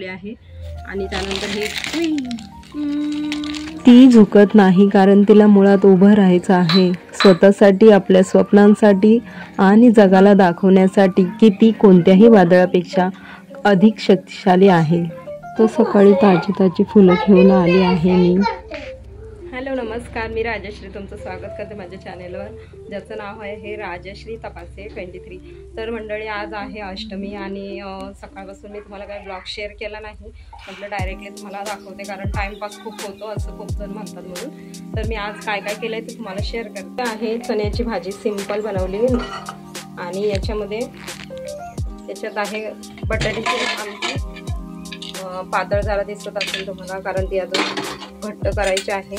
टाकली आहे आणि त्यानंतर हे ती झुकत नाही कारण तिला मुळात उभं राहायचं आहे स्वतःसाठी, आपल्या स्वप्नांसाठी आणि जगाला दाखवण्यासाठी की ती कोणत्याही वादळापेक्षा अधिक शक्तिशाली आहे. तर सकाळी ताजी फुलं घेऊन आली आहे मी. हॅलो नमस्कार, मी राजश्री तुमचं स्वागत करते माझ्या चॅनेलवर, ज्याचं नाव आहे राजश्री तपासे 23. तर मंडळी, आज आहे अष्टमी आणि सकाळपासून मी तुम्हाला काही ब्लॉग शेअर केला नाही. म्हटलं डायरेक्टली तुम्हाला दाखवते कारण टाईमपास खूप होतो असं खूप जण म्हणतात म्हणून. तर मी आज काय काय केलं आहे ते तुम्हाला शेअर करते आहे. चण्याची भाजी सिंपल बनवली आणि याच्यात आहे बटाट्याची आमटी. पातळ जरा दिसत असेल तुम्हाला कारण ती आता घट्ट करायची आहे.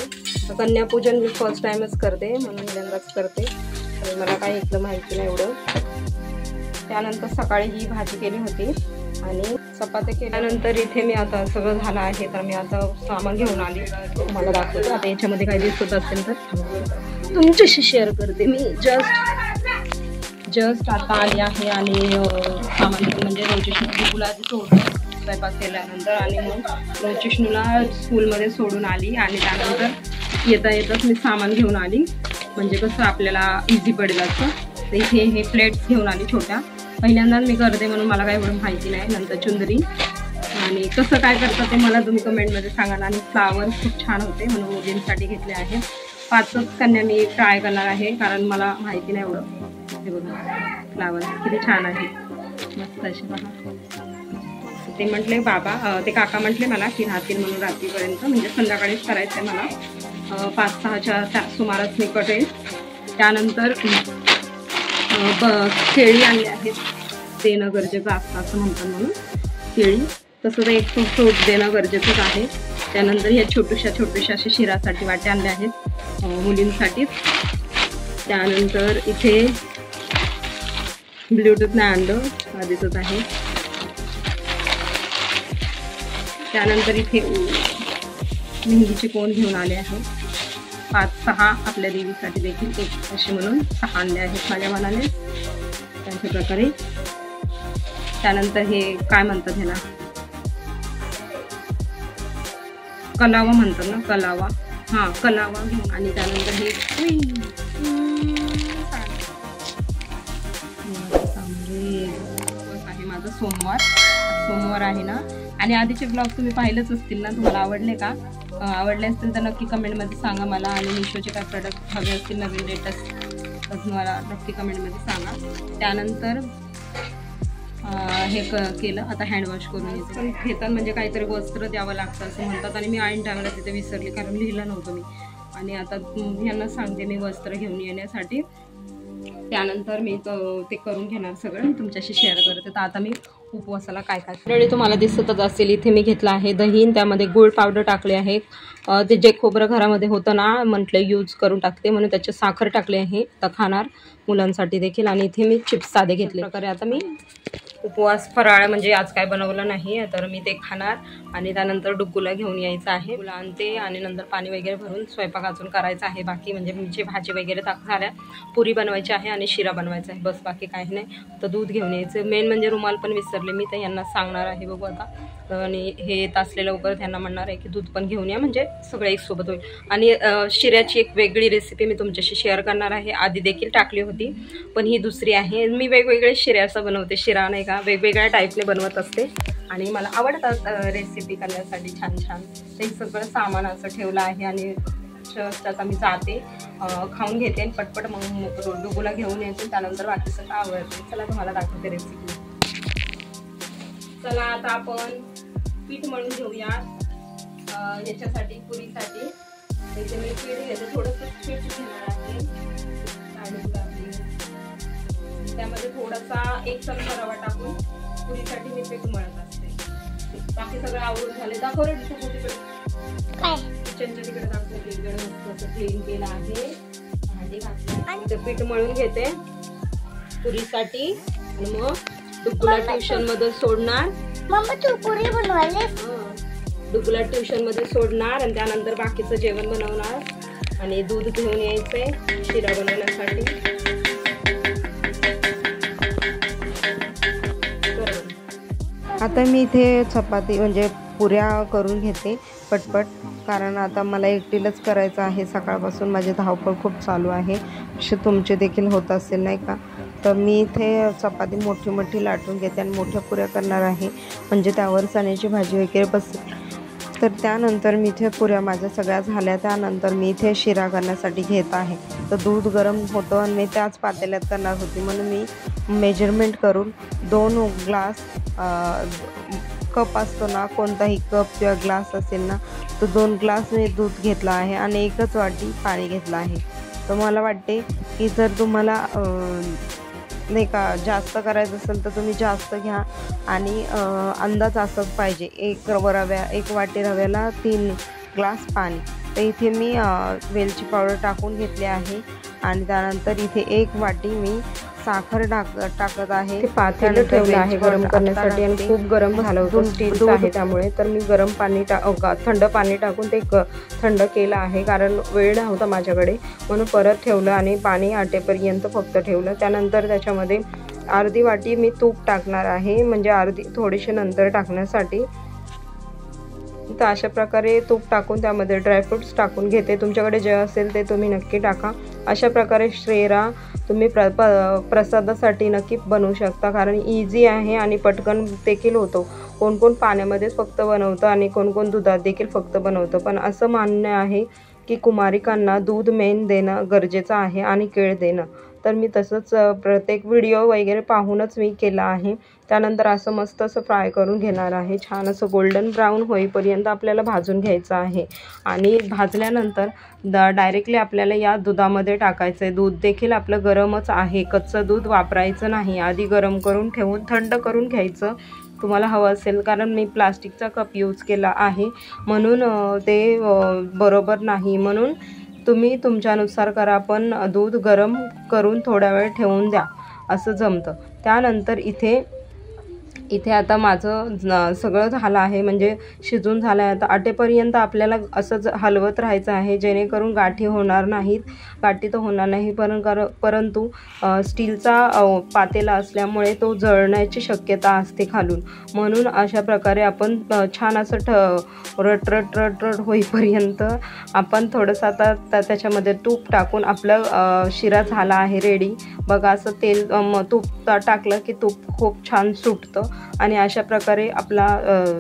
कन्यापूजन मी फर्स्ट टाइमच करते म्हणून पहिल्यांदाच करते, तर मला काही इथलं माहिती नाही एवढं. त्यानंतर सकाळी ही भाजी केली होती आणि चपात्या केल्यानंतर इथे मी आता सगळं झालं आहे. तर मी आता सामान घेऊन आली, तुम्हाला दाखवते. आता याच्यामध्ये काही दिसत असेल तर तुमच्याशी शेअर करते. मी जस्ट आता आली आहे आणि सामान म्हणजे रोजीशनूला सोडलं स्वयंपाक केल्यानंतर आणि मग रोजीशनूला स्कूलमध्ये सोडून आली आणि त्यानंतर येताच मी सामान घेऊन आली म्हणजे कसं आपल्याला इझी पडेल असं. तर इथे हे प्लेट्स घेऊन आली छोट्या. पहिल्यांदाच मी करते म्हणून मला काही एवढं माहिती नाही. नंतर चुंदरी आणि कसं काय करतं ते मला तुम्ही कमेंटमध्ये सांगाल. आणि फ्लावर खूप छान होते म्हणून मुलींसाठी घेतले आहे. 5च कन्या मी ट्राय करणार आहे कारण मला माहिती नाही एवढं. हे बघा फ्लावर किती छान आहे, मस्त असे बघा. ते म्हटले ते काका म्हटले मला की राहतील म्हणून रात्रीपर्यंत, म्हणजे संध्याकाळीच करायचं आहे मला. 5-6च्या सुमारास मी करेल. त्यानंतर केळी आणली आहेत, देणं गरजेचं असतं असं म्हणतात म्हणून केळी. तसं तर एक फ्रूट देणं गरजेचंच आहे. त्यानंतर ह्या छोट्याशा अशा शिरासाठी वाट्या आणल्या आहेत मुलींसाठीच. त्यानंतर इथे ब्ल्यूटूथ नाही आणलं, आधीचंच आहे. त्यानंतर इथे मेहंदीचे कोण घेऊन आले आहे. 5-6 आपल्या देवीसाठी देखील एक असे म्हणून 6 आणले आहेत माझ्या मनाने त्यांच्या प्रकारे. त्यानंतर हे काय म्हणतात ह्याला, कलावा म्हणतात ना, कलावा. हां, कलावा घेऊन. आणि त्यानंतर हे आहे माझं सोमवार आहे ना. आणि आधीचे ब्लॉग तुम्ही पाहिलेच असतील ना, तुम्हाला आवडले का? आवडले असतील तर नक्की कमेंटमध्ये सांगा मला. आणि मिशोचे काय प्रोडक्ट हवे असतील नवीन लेटेस्ट तर तुम्हाला नक्की कमेंटमध्ये सांगा. त्यानंतर हे केलं आता हँडवॉश करून यायचं. पण घेताना म्हणजे काहीतरी वस्त्र द्यावं लागतं असं म्हणतात आणि मी ऐन टायमाला तिथे विसरले कारण लिहिलं नव्हतं मी. आणि आता ह्यांना सांगते मी वस्त्र घेऊन येण्यासाठी. त्यानंतर मी ते करून घेणार सगळं, मी तुमच्याशी शेअर करते. तर आता मी उपवासाला काय काय तुम्हाला दिसतच असेल. इथे मी घेतलं आहे दही, त्यामध्ये गुळ पावडर टाकले आहे. ते जे खोबरं घरामध्ये होतं ना म्हटलं यूज करून टाकते म्हणून त्याच्यात साखर टाकली आहे. तर खाणार मुलांसाठी देखील. आणि इथे मी चिप्स साधे घेतले प्रकारे. आता मी उपवास फराळ म्हणजे आज काय बनवलं नाही तर मी ते खाणार. आणि त्यानंतर डुग्गूला घेऊन यायचं आहे, मुलं आणते आणि नंतर पाणी वगैरे भरून स्वयंपाक अजून करायचा आहे. बाकी म्हणजे मी भाजी वगैरे झाल्या, पुरी बनवायची आहे आणि शिरा बनवायचा आहे, बस बाकी काही नाही. तर दूध घेऊन यायचं. मेन म्हणजे रुमाल पण विसरले मी, तर यांना सांगणार आहे बघू आता. आणि हे येत असलेलं लवकर त्यांना म्हणणार आहे की दूध पण घेऊन या म्हणजे सगळं एक सोबत होईल. आणि शिऱ्याची एक वेगळी रेसिपी मी तुमच्याशी शेअर करणार आहे. आधी देखील टाकली होती पण ही दुसरी आहे. मी वेगवेगळे शिऱ्या असं बनवते, शिरा नाही का, वेगवेगळ्या टाईपने बनवत असते आणि मला आवडतात रेसिपी करण्यासाठी छान छान. ते सगळं सामान असं ठेवलं आहे आणि आता मी जाते, खाऊन घेते आणि पटपट मग डुगूला घेऊन येते. त्यानंतर बाकी सगळं आवडते. चला तुम्हाला दाखवते रेसिपी. चला आता आपण पीठ मळून घेऊया याच्यासाठी, पुरीसाठी. इथे मी पीठ घेते, थोडंसं पीठ घेणार आहे आणि त्यामध्ये थोडासा 1 चमचा रवा टाकून पुरीसाठी मी पीठ मळत असते. बाकी सगळं आवडून झाले. दाखव रे तिकडे किचनच्या तिकडे दाखवते. इकडे मस्त क्लीन केलं आहे, भांडी घातली. ते पीठ मळून घेते पुरीसाठी आणि मग डुग्गूला ट्युशन मध्ये सोडणार. मम्मा तू पुरी बनवायले? डुग्गूला ट्युशन मध्ये सोडणार आणि त्यानंतर बाकीचं जेवण बनवणार आणि दूध घेऊन यायचंय शिरा बनवण्यासाठी. आता मी इथे चपाती म्हणजे पुऱ्या करून घेते पटपट, कारण आता मला एकटीलाच करायचं आहे. सकाळपासून माझी धावपळ खूप चालू आहे, असे तुमचे देखील होत असेल नाही का. तर मी इथे चपाती मोठी मोठी लाटून घेते आणि मोठ्या पुऱ्या करणार आहे, म्हणजे त्यावर चण्याची भाजी वगैरे बसेल. तर त्यानंतर मी इथे पुऱ्या माझ्या सगळ्या झाल्या. त्यानंतर मी इथे शिरा करण्यासाठी घेत आहे. तर दूध गरम होतं आणि मी त्याच पातेल्यात करणार होती, म्हणून मी मेजरमेंट करून 2 ग्लास कप असतो ना, कोणताही कप किंवा ग्लास असेल ना, तो 2 ग्लास मी दूध घेतला आहे आणि 1 वाटी पाणी घेतलं आहे. तर मला वाटते की जर तुम्हाला नाही का जास्त करायचं असेल तर तुम्ही जास्त घ्या आणि अंदाज असंच पाहिजे. 1 वाटी रव्याला 3 ग्लास पाणी. तर इथे मी वेलची पावडर टाकून घेतली आहे आणि त्यानंतर इथे 1 वाटी मी साखर टाकत आहे. ते पातेलं ठेवलं आहे गरम करण्यासाठी आणि खूप गरम झालं होतं, स्टीलचं आहे त्यामुळे. तर मी गरम पाणी थंड पाणी टाकून ते थंड केलं आहे, कारण वेळ नव्हता माझ्याकडे म्हणून परत ठेवलं आणि पाणी आटेपर्यंत फक्त ठेवलं. त्यानंतर त्याच्यामध्ये अर्धी वाटी मी तूप टाकणार आहे, म्हणजे थोडीशी नंतर टाकण्यासाठी. तर अशा प्रकारे तूप टाकून त्यामध्ये ड्रायफ्रूट्स टाकून घेते. तुमच्याकडे जे असेल ते तुम्ही नक्की टाका. अशा प्रकारे शिरा तुम्ही प्रसादासाठी नक्की बनवू शकता, कारण इझी आहे आणि पटकन देखील होतो. कोण कोण पाण्यामध्येच फक्त बनवतं आणि कोण कोण दुधात देखील फक्त बनवतं. पण असं मान्य आहे की कुमारिकांना दूध मेन देणं गरजेचं आहे आणि केळ देणं. तर मी तसंच प्रत्येक व्हिडिओ वगैरे पाहूनच मी केला आहे. त्यानंतर असं मस्त असं फ्राय करून घेणार आहे. छान असं गोल्डन ब्राऊन होईपर्यंत आपल्याला भाजून घ्यायचं आहे आणि भाजल्यानंतर डायरेक्टली आपल्याला या दुधामध्ये टाकायचं आहे. दूध देखील आपलं गरमच आहे, कच्चं दूध वापरायचं नाही. आधी गरम करून ठेवून थंड करून घ्यायचं तुम्हाला हवं असेल, कारण मी प्लास्टिकचा कप यूज केला आहे म्हणून ते बरोबर नाही. म्हणून तुम्ही तुमच्यानुसार करा, पण दूध गरम करून थोडा वेळ ठेवून द्या, असं जमतं. त्यानंतर इथे आता माझं सगळं झालं आहे, म्हणजे शिजून झालं आहे. आता आटेपर्यंत आपल्याला असंच हलवत राहायचं आहे, जेणेकरून गाठी होणार नाहीत. गाठी तर होणार नाही, परंतु स्टीलचा पातेला असल्यामुळे तो जळण्याची शक्यता असते खालून. म्हणून अशा प्रकारे आपण छान असं रट होईपर्यंत आपण थोडंसं आता त्याच्यामध्ये तूप टाकून आपलं शिरा झाला आहे रेडी. बघा, असं तूप टाकलं की तूप खूप छान सुटतं आणि अशा प्रकारे आपला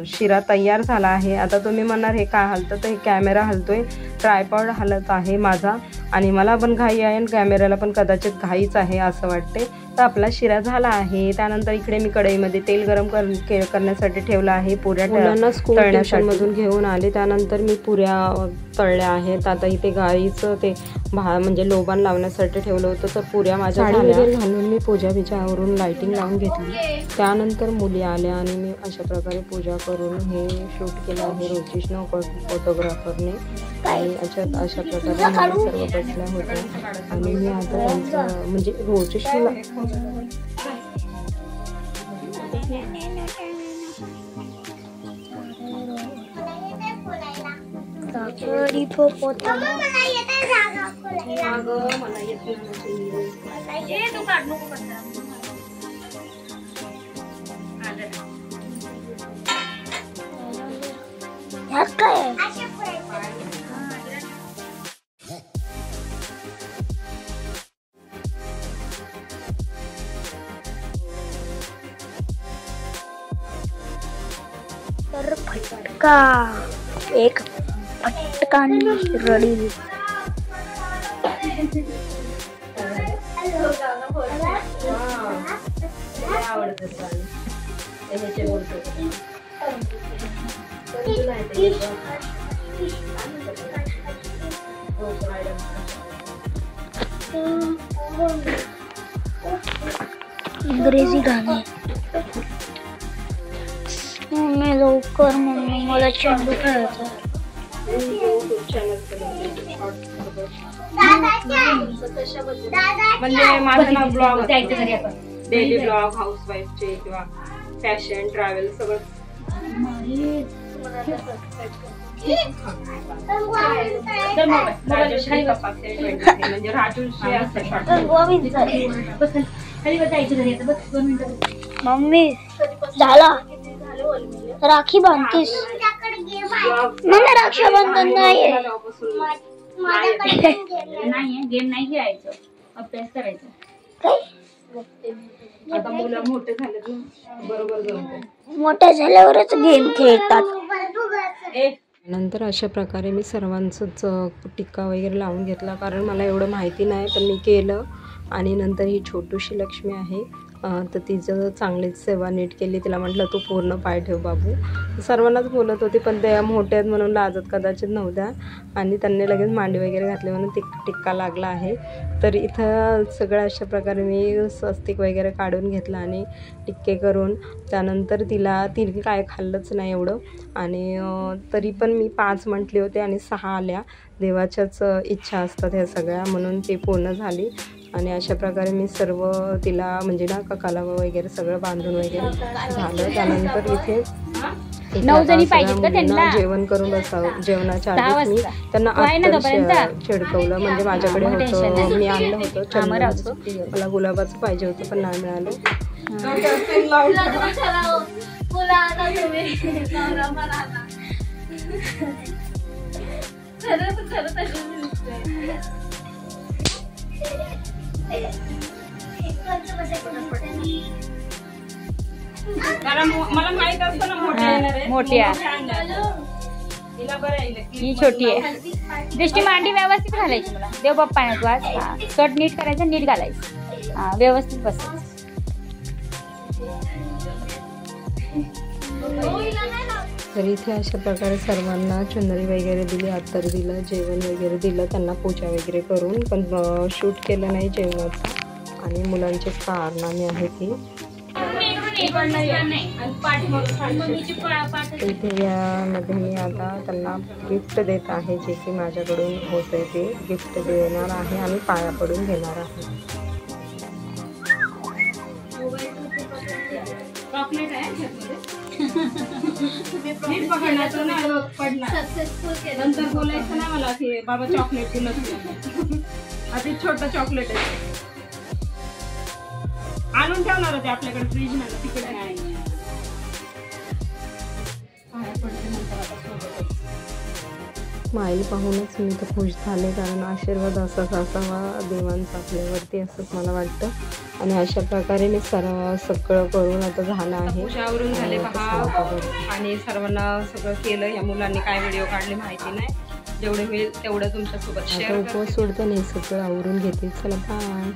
शिरा तयार झाला आहे. आता तुम्ही म्हणणार हे काय हलतं, तर हे कॅमेरा हलतोय, ट्रायपॉड हलत आहे माझा आणि मला पण घाई आहे आणि कॅमेऱ्याला पण कदाचित घाईच आहे असं वाटते. तर आपला शिरा झाला आहे. त्यानंतर इकडे मी कढईमध्ये तेल गरम करण्यासाठी ठेवलं आहे. पुऱ्या तळण्यामधून घेऊन आले, त्यानंतर मी पुऱ्या तळल्या आहेत. आता इथे गाईचं ते म्हणजे लोबान लावण्यासाठी ठेवलं होतं. तर पुऱ्या माझ्या झाल्या घालून मी पूजा बिजावरून लाईटिंग लावून घेतली. त्यानंतर मुली आल्या आणि मी अशा प्रकारे पूजा करून हे शूट केलं आहे रोजिष्ण फोटोग्राफरने. आणि अशा प्रकारे सर्व बसल्या होत्या आणि मी आता त्यांचं म्हणजे रोजिष्णला तर फटका एक फटकाने रडी. इंग्रजी गाणे. मम्मी लवकर, मम्मी मला चेंडू खेळायचा. म्हणजे माझं नाव ब्लॉग, डेली ब्लॉग, हाऊसवाईफचे किंवा फॅशन, ट्रॅव्हल सगळं. म्हणजे मम्मी झाला राखी बांधतेस? मला रक्षाबंधन नाही गेम नाही खेळायचं, अभ्यास करायचा. आता मुलं मोठे झाले बरोबर जमते. मोठ्या झाल्यावरच गेम खेळतात. नंतर अशा प्रकारे मी सर्वांचंच टिक्का वगैरे लावून घेतला, कारण मला एवढं माहिती नाही, पण मी केलं. आणि नंतर ही छोटूशी लक्ष्मी आहे, तर तिचं चांगलीच सेवा नीट केली. तिला म्हटलं तू पूर्ण पाय ठेव बाबू. सर्वांनाच बोलत होती, पण त्या मोठ्या आहेत म्हणून लाजत कदाचित नव्हत्या, आणि त्यांनी लगेच मांडी वगैरे घातली म्हणून टिक्का लागला आहे. तर इथं सगळं अशा प्रकारे मी स्वस्तिक वगैरे काढून घेतलं आणि टिक्के करून त्यानंतर तिने काय खाल्लंच नाही एवढं, आणि तरी पण मी 5 म्हटले होते आणि 6 आल्या. देवाच्याच इच्छा असतात ह्या सगळ्या, म्हणून ती पूर्ण झाली. आणि अशा प्रकारे मी सर्व तिला म्हणजे ना ककाला वगैरे सगळं बांधून वगैरे झालं. त्यानंतर इथे 9 जणी पाहिजेत का त्यांना? जेवण करून बसावं. जेवणाच्या आधी मी त्यांना चिडकवलं, म्हणजे माझ्याकडे होतं, मी आणलं होतं चंदनाचं. मला गुलाबाचं पाहिजे होतं पण नाही मिळालं. मला माहित असतं ना मोठ्या ही छोटी आहे. दृष्टी मांडी व्यवस्थित घालायची. मला देव बाप्पा आहे तू आज. कट नीट करायचं, नीट घालायचं, व्यवस्थित बसायचं. तर इथे अशा प्रकारे सर्वांना चुनरी वगैरे दिली, अत्तर दिलं, जेवण वगैरे दिलं, त्यांना पूजा वगैरे करून. पण शूट केलं नाही जेवणाचं, आणि मुलांचे कारनामे आहे ती. इथे यामध्ये मी आता त्यांना गिफ्ट देत आहे, जे की माझ्याकडून होत आहे ते गिफ्ट देणार आहे आणि पाया पडून घेणार आहे. चॉकलेट आहे नंतर बोलायचं ना मला की बाबा चॉकलेट दिलं. आधी छोटं चॉकलेट आहे, आणून ठेवणार होते आपल्याकडे फ्रीज मध्ये, तिकडे नाही. स्माईल पाहूनच मी तर खुश झाले, कारण आशीर्वाद असाच असावा देवांचा आपल्यावरती, असंच मला वाटतं. आणि अशा प्रकारे मी सगळं करून आता झालं आहे. पूजावरून झाले पहा, आणि सर्वांना सगळं केलं. या मुलांनी काय व्हिडिओ काढले माहिती नाही, जेवढे होईल तेवढं तुमच्यासोबत शेअर. उपवास सोडता नाही, सगळं आवरून घेते. चला बाय.